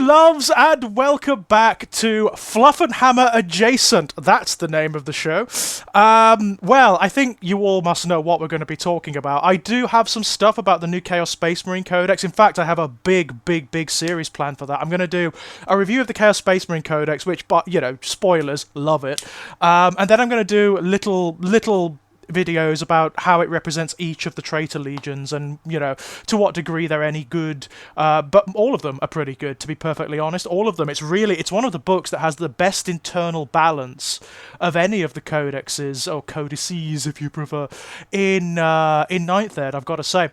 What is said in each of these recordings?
loves, and welcome back to Fluffenhammer Adjacent. That's the name of the show. Well, I think you all must know what we're going to be talking about. I do have some stuff about the new Chaos Space Marine Codex. In fact, I have a big series planned for that. I'm going to do a review of the Chaos Space Marine Codex, which, but you know, spoilers, love it. And then I'm going to do little videos about how it represents each of the traitor legions and, you know, to what degree they're any good. But all of them are pretty good, to be perfectly honest. All of them. It's one of the books that has the best internal balance of any of the codexes, or codices if you prefer, in Ninth Ed, I've got to say.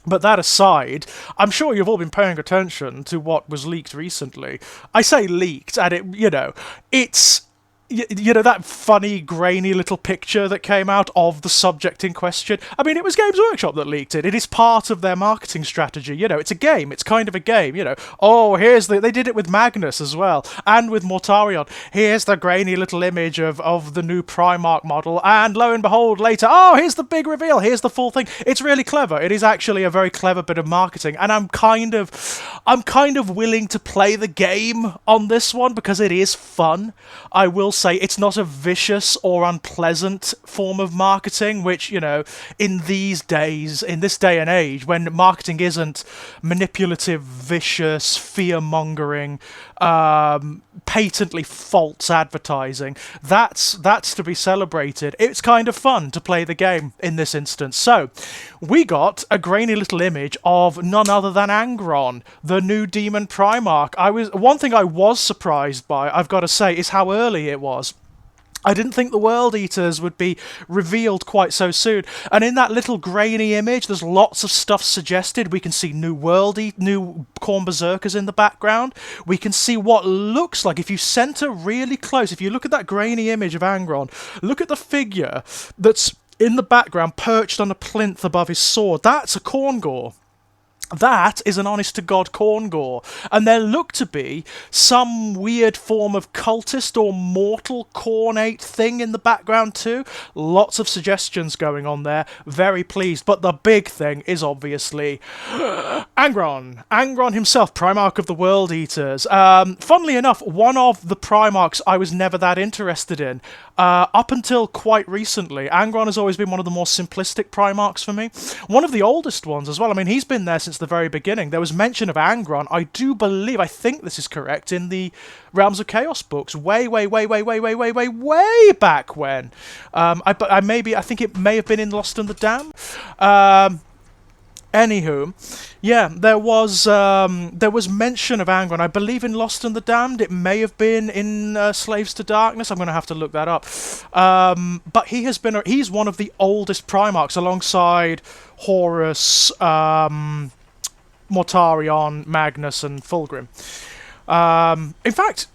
But that aside, I'm sure you've all been paying attention to what was leaked recently. I say leaked, and it, you know, it's... You know, that funny, grainy little picture that came out of the subject in question? I mean, it was Games Workshop that leaked it. It is part of their marketing strategy. You know, it's a game. It's kind of a game, you know. Oh, here's the... They did it with Magnus as well, and with Mortarion. Here's the grainy little image of the new Primark model, and lo and behold, later, oh, here's the big reveal. Here's the full thing. It's really clever. It is actually a very clever bit of marketing, and I'm kind of willing to play the game on this one because it is fun. I will say it's not a vicious or unpleasant form of marketing, which, you know, in these days, in this day and age, when marketing isn't manipulative, vicious, fear-mongering, patently false advertising, that's to be celebrated. It's kind of fun to play the game in this instance. So, we got a grainy little image of none other than Angron, the new Demon Primarch. One thing I was surprised by, I've got to say, is how early it was. I didn't think the World Eaters would be revealed quite so soon. And in that little grainy image, there's lots of stuff suggested. We can see new Khorne Berserkers in the background. We can see what looks like, if you center really close, if you look at that grainy image of Angron, look at the figure that's in the background, perched on a plinth above his sword. That's a Khorne Gore. That is an honest-to-God Khorne Gore, and there looked to be some weird form of cultist or mortal Khornate thing in the background too. Lots of suggestions going on there. Very pleased, but the big thing is obviously Angron. Angron himself, Primarch of the World Eaters. Funnily enough, one of the Primarchs I was never that interested in. Up until quite recently, Angron has always been one of the more simplistic Primarchs for me. One of the oldest ones as well. I mean, he's been there since the very beginning. There was mention of Angron, I think this is correct, in the Realms of Chaos books, way back when. I think it may have been in Lost and the Damned. Anywho, yeah, there was mention of Angron. I believe in Lost and the Damned. It may have been in Slaves to Darkness. I'm going to have to look that up. But he's one of the oldest Primarchs, alongside Horus, Mortarion, Magnus, and Fulgrim. In fact,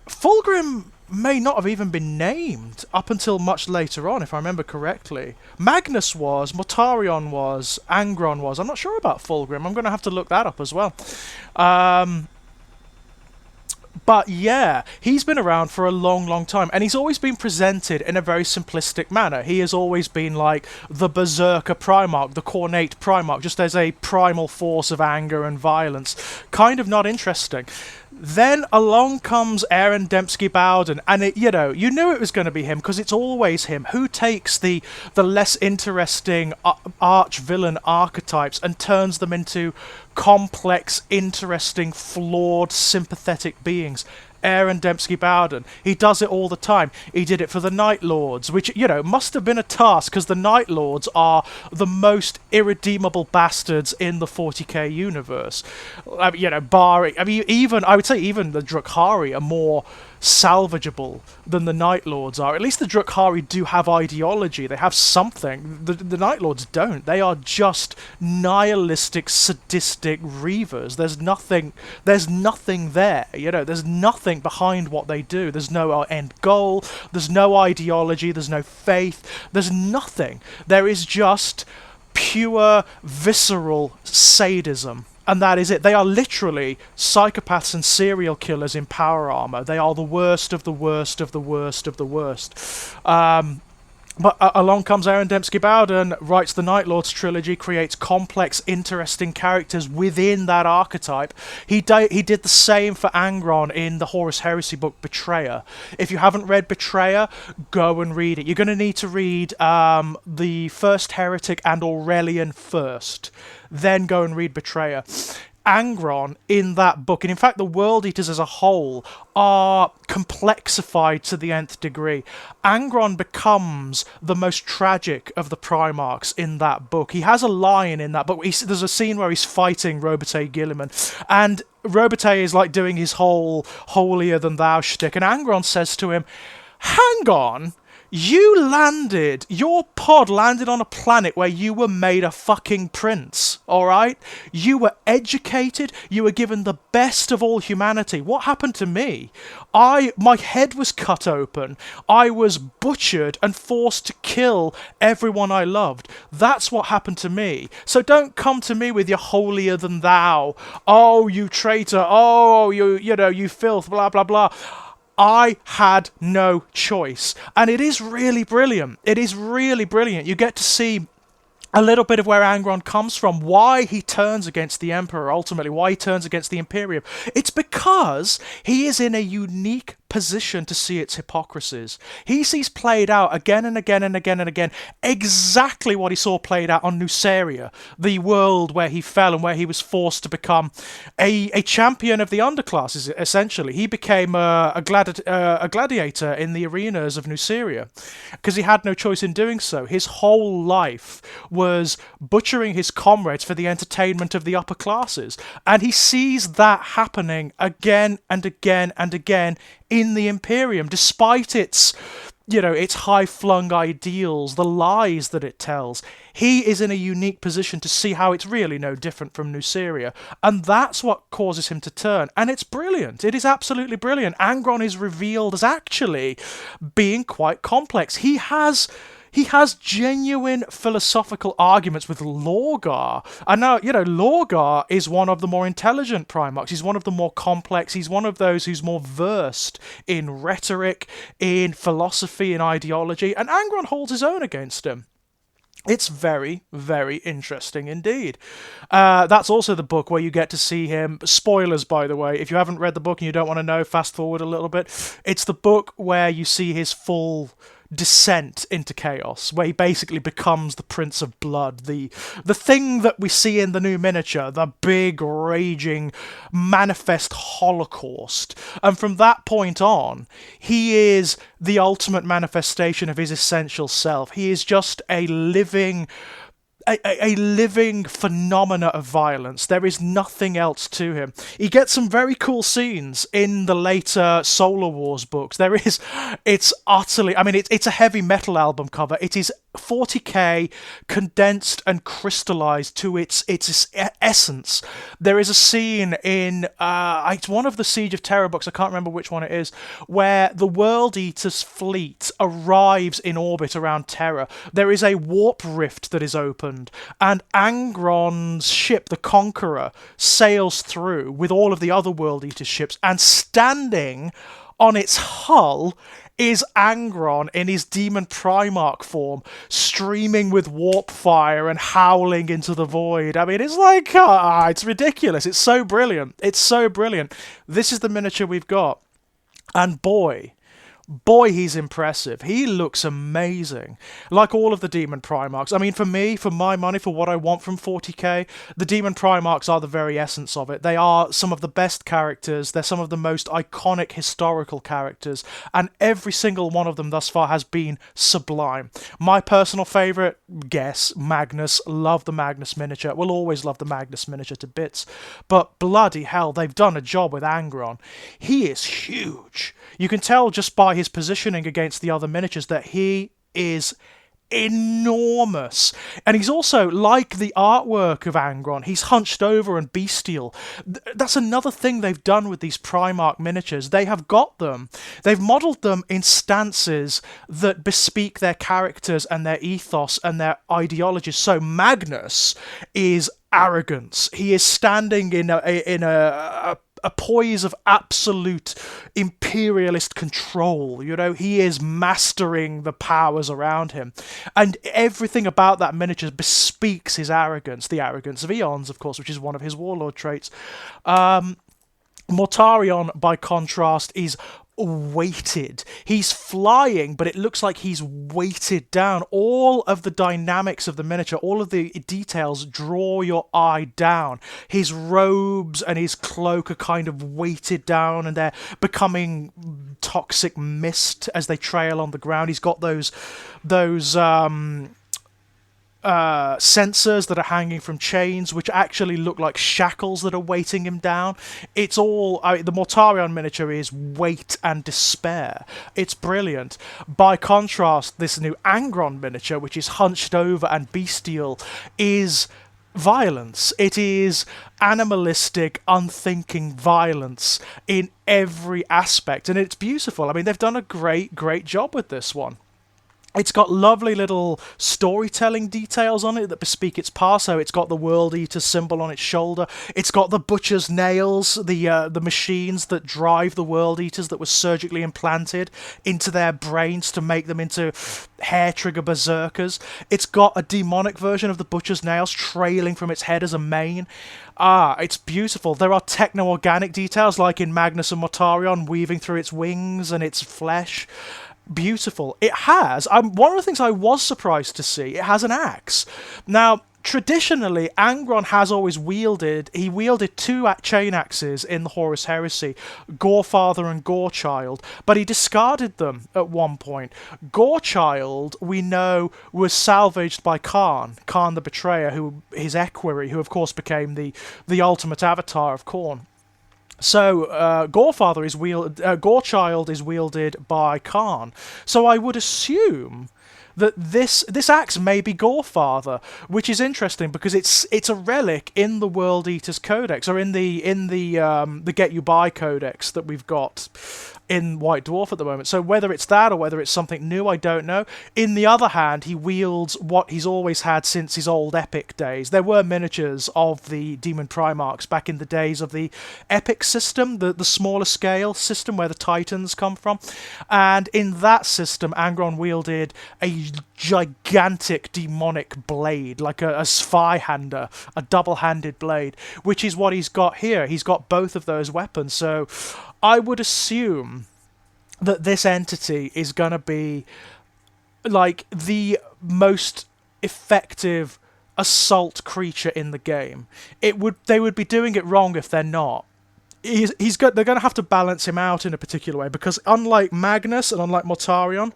Fulgrim may not have even been named up until much later on, if I remember correctly. Magnus was, Mortarion was, Angron was. I'm not sure about Fulgrim. I'm going to have to look that up as well. But yeah, he's been around for a long time, and he's always been presented in a very simplistic manner. He has always been like the Berserker Primarch, the Khornate Primarch, just as a primal force of anger and violence. Kind of not interesting. Then along comes Aaron Dembski-Bowden, and you knew it was going to be him, because it's always him who takes the less interesting arch-villain archetypes and turns them into complex, interesting, flawed, sympathetic beings. Aaron Dembski-Bowden. He does it all the time. He did it for the Night Lords, which, must have been a task, because the Night Lords are the most irredeemable bastards in the 40k universe. I would say even the Drukhari are more salvageable than the Night Lords are. At least the Drukhari do have ideology. They have something. The Night Lords don't. They are just nihilistic, sadistic reavers. There's nothing there. There's nothing behind what they do. There's no end goal. There's no ideology. There's no faith. There's nothing. There is just pure, visceral sadism. And that is it. They are literally psychopaths and serial killers in power armor. They are the worst of the worst of the worst of the worst. But along comes Aaron Dembski Bowden, writes the Night Lords trilogy, creates complex, interesting characters within that archetype. He did the same for Angron in the Horus Heresy book Betrayer. If you haven't read Betrayer, go and read it. You're going to need to read the First Heretic and Aurelian first, then go and read Betrayer. Angron in that book, and in fact the World Eaters as a whole, are complexified to the nth degree. Angron becomes the most tragic of the Primarchs in that book. He has a line in that book. There's a scene where he's fighting Robert Gilliman, and Robert is like doing his whole holier-than-thou shtick, and Angron says to him, "Hang on, your pod landed on a planet where you were made a fucking prince, alright? You were educated, you were given the best of all humanity. What happened to me? My head was cut open, I was butchered and forced to kill everyone I loved. That's what happened to me. So don't come to me with your holier than thou. Oh, you traitor, oh, you filth, blah, blah, blah." I had no choice. And it is really brilliant. It is really brilliant. You get to see a little bit of where Angron comes from, why he turns against the Emperor, ultimately, why he turns against the Imperium. It's because he is in a unique position to see its hypocrisies. He sees played out again and again and again and again exactly what he saw played out on Nuceria, the world where he fell and where he was forced to become a champion of the underclasses, essentially. He became a gladiator in the arenas of Nuceria because he had no choice in doing so. His whole life was butchering his comrades for the entertainment of the upper classes, and he sees that happening again and again and again in the Imperium, despite its high-flung ideals, the lies that it tells. He is in a unique position to see how it's really no different from Nuceria, and that's what causes him to turn. And it's brilliant. It is absolutely brilliant. Angron is revealed as actually being quite complex. He has genuine philosophical arguments with Lorgar. And now, Lorgar is one of the more intelligent Primarchs. He's one of the more complex. He's one of those who's more versed in rhetoric, in philosophy, in ideology. And Angron holds his own against him. It's very, very interesting indeed. That's also the book where you get to see him. Spoilers, by the way. If you haven't read the book and you don't want to know, fast forward a little bit. It's the book where you see his full descent into chaos, where he basically becomes the Prince of Blood, the thing that we see in the new miniature, the big raging manifest holocaust. And from that point on, he is the ultimate manifestation of his essential self. He is just a living phenomena of violence. There is nothing else to him. He gets some very cool scenes in the later Solar Wars books. It's utterly, it's a heavy metal album cover. It is 40k condensed and crystallized to its essence. There is a scene in it's one of the Siege of Terror books, I can't remember which one it is, where the World Eater's fleet arrives in orbit around Terra. There is a warp rift that is opened, and Angron's ship, the Conqueror, sails through with all of the other World Eater ships, and standing on its hull is Angron in his Demon Primarch form, streaming with warp fire and howling into the void. It's like, it's ridiculous. It's so brilliant. It's so brilliant. This is the miniature we've got. And boy, he's impressive. He looks amazing. Like all of the Demon Primarchs. For me, for my money, for what I want from 40k, the Demon Primarchs are the very essence of it. They are some of the best characters. They're some of the most iconic historical characters. And every single one of them thus far has been sublime. My personal favourite, guess, Magnus. Love the Magnus miniature. Will always love the Magnus miniature to bits. But bloody hell, they've done a job with Angron. He is huge. You can tell just by his positioning against the other miniatures that he is enormous. And he's also, like the artwork of Angron, he's hunched over and bestial. That's another thing they've done with these Primarch miniatures. They've modelled them in stances that bespeak their characters and their ethos and their ideologies. So Magnus is arrogance. He is standing in a a poise of absolute imperialist control. You know, he is mastering the powers around him. And everything about that miniature bespeaks his arrogance, the arrogance of eons, of course, which is one of his warlord traits. Mortarion, by contrast, is weighted. He's flying, but it looks like he's weighted down. All of the dynamics of the miniature, all of the details draw your eye down. His robes and his cloak are kind of weighted down, and they're becoming toxic mist as they trail on the ground. He's got those sensors that are hanging from chains, which actually look like shackles that are weighting him down. It's all... the Mortarion miniature is weight and despair. It's brilliant. By contrast, this new Angron miniature, which is hunched over and bestial, is violence. It is animalistic, unthinking violence in every aspect, and it's beautiful. I mean, they've done a great job with this one. It's got lovely little storytelling details on it that bespeak its past. So it's got the World Eater symbol on its shoulder. It's got the butcher's nails, the machines that drive the World Eaters that were surgically implanted into their brains to make them into hair-trigger berserkers. It's got a demonic version of the butcher's nails trailing from its head as a mane. It's beautiful. There are techno-organic details, like in Magnus and Mortarion, weaving through its wings and its flesh. Beautiful. It has, one of the things I was surprised to see, it has an axe. Now, traditionally, Angron has always wielded two chain axes in the Horus Heresy, Gorefather and Gorechild, but he discarded them at one point. Gorechild, we know, was salvaged by Kharn the Betrayer, his equerry, who of course became the ultimate avatar of Khorne. So, Gorechild is wielded by Kharn. So I would assume that this axe may be Gorefather, which is interesting because it's a relic in the World Eaters Codex, or in the Get You By Codex that we've got in White Dwarf at the moment. So whether it's that or whether it's something new, I don't know. In the other hand, he wields what he's always had since his old Epic days. There were miniatures of the Demon Primarchs back in the days of the Epic system, the smaller scale system where the Titans come from. And in that system, Angron wielded a gigantic demonic blade, like a Zweihander, a double-handed blade, which is what he's got here. He's got both of those weapons. So I would assume that this entity is going to be like the most effective assault creature in the game. They would be doing it wrong if they're not. They're going to have to balance him out in a particular way, because unlike Magnus and unlike Mortarion,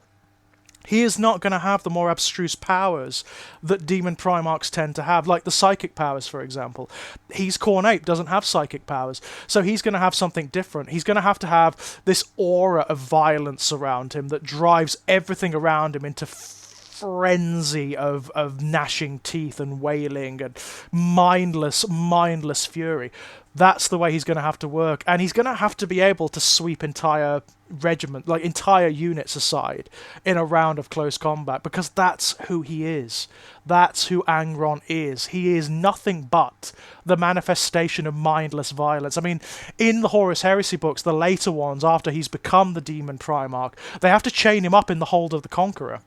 he is not going to have the more abstruse powers that Demon Primarchs tend to have, like the psychic powers, for example. He's Khorne Ape, doesn't have psychic powers, so he's going to have something different. He's going to have this aura of violence around him that drives everything around him into frenzy of gnashing teeth and wailing and mindless fury. That's the way he's going to have to work, and he's going to have to be able to sweep entire regiment, like entire units aside in a round of close combat, because that's who he is. That's who Angron is. He is nothing but the manifestation of mindless violence. I mean, in the Horus Heresy books, the later ones, after he's become the Demon Primarch, they have to chain him up in the Hold of the Conqueror.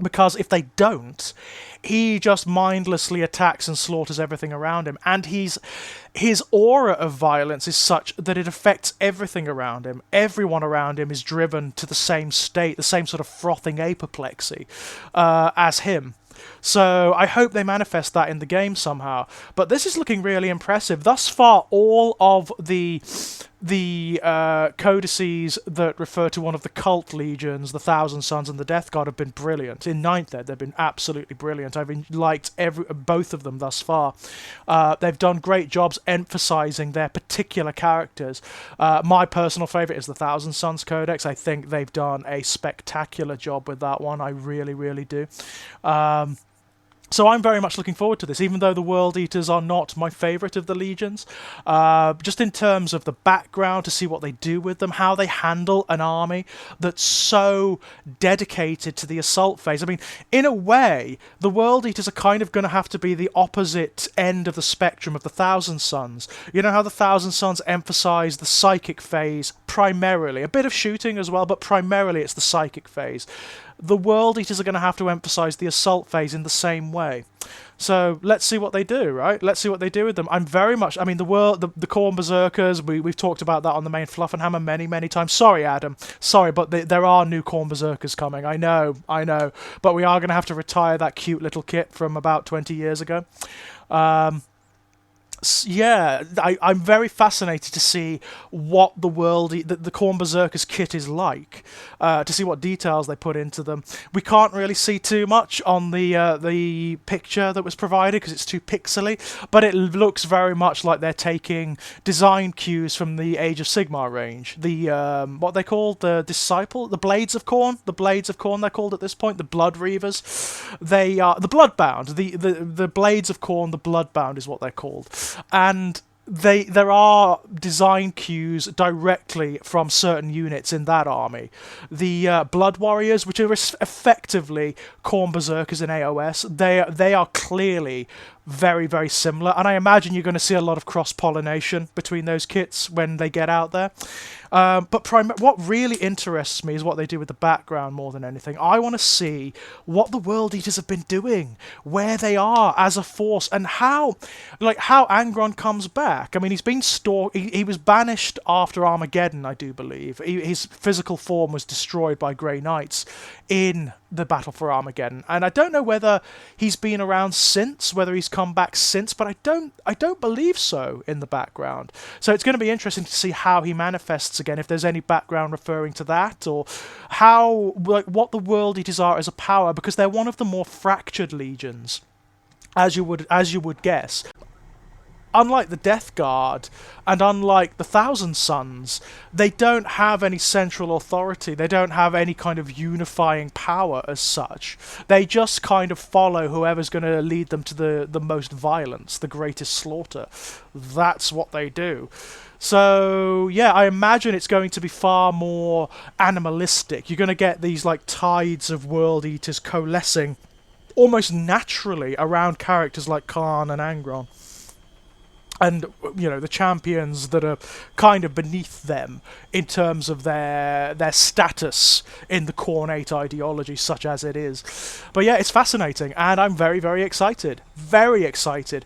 Because if they don't, he just mindlessly attacks and slaughters everything around him. And his aura of violence is such that it affects everything around him. Everyone around him is driven to the same state, the same sort of frothing apoplexy as him. So I hope they manifest that in the game somehow. But this is looking really impressive. Thus far, all of the codices that refer to one of the cult legions, the Thousand Sons and the Death God, have been brilliant. In Ninth Ed, they've been absolutely brilliant. I've liked both of them thus far. They've done great jobs emphasizing their particular characters. My personal favorite is the Thousand Sons Codex. I think they've done a spectacular job with that one. I really, really do. So I'm very much looking forward to this, even though the World Eaters are not my favourite of the legions. Just in terms of the background, to see what they do with them, how they handle an army that's so dedicated to the assault phase. I mean, in a way, the World Eaters are kind of going to have to be the opposite end of the spectrum of the Thousand Sons. You know how the Thousand Sons emphasise the psychic phase primarily, a bit of shooting as well, but primarily it's the psychic phase. The World Eaters are going to have to emphasise the assault phase in the same way. So let's see what they do, right? Let's see what they do with them. I'm very much... I mean, the Khorne Berserkers, we've talked about that on the main Fluffenhammer many, many times. Sorry, Adam. Sorry, but there are new Khorne Berserkers coming. I know. But we are going to have to retire that cute little kit from about 20 years ago. Yeah, I'm very fascinated to see what the Khorne Berserkers kit is like, to see what details they put into them. We can't really see too much on the picture that was provided because it's too pixely, but it looks very much like they're taking design cues from the Age of Sigmar range. The what they call the Blades of Khorne. The Blades of Khorne they're called at this point. The Blood Reavers. They are the Bloodbound. The Blades of Khorne. The Bloodbound is what they're called. And there are design cues directly from certain units in that army. The Blood Warriors, which are effectively Khorne Berserkers in AOS, they are clearly very, very similar, and I imagine you're going to see a lot of cross-pollination between those kits when they get out there. But what really interests me is what they do with the background more than anything. I want to see what the World Eaters have been doing, where they are as a force, and how Angron comes back. I mean, he's been he was banished after Armageddon, I do believe. His physical form was destroyed by Grey Knights in the Battle for Armageddon, and I don't know whether he's been around since, whether he's come back since, but I don't believe so in the background. So it's going to be interesting to see how he manifests again, if there's any background referring to that, or how what the World Eaters are as a power, because they're one of the more fractured legions, as you would guess. Unlike the Death Guard, and unlike the Thousand Sons, they don't have any central authority. They don't have any kind of unifying power as such. They just kind of follow whoever's going to lead them to the most violence, the greatest slaughter. That's what they do. So, yeah, I imagine it's going to be far more animalistic. You're going to get these, tides of World Eaters coalescing almost naturally around characters like Khan and Angron. And, the champions that are kind of beneath them in terms of their status in the Khornate ideology, such as it is. But yeah, it's fascinating, and I'm very, very excited. Very excited.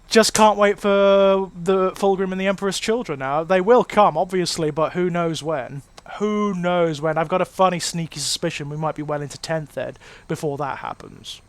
Just can't wait for the Fulgrim and the Emperor's Children now. They will come, obviously, but who knows when. Who knows when. I've got a funny, sneaky suspicion we might be well into 10th Ed before that happens.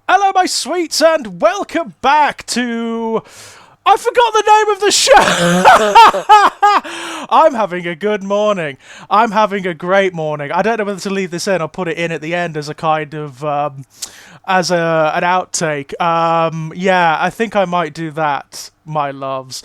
Hello, my sweets, and welcome back to... I forgot the name of the show! I'm having a good morning. I'm having a great morning. I don't know whether to leave this in or put it in at the end as a kind of... as an outtake. Yeah, I think I might do that, my loves.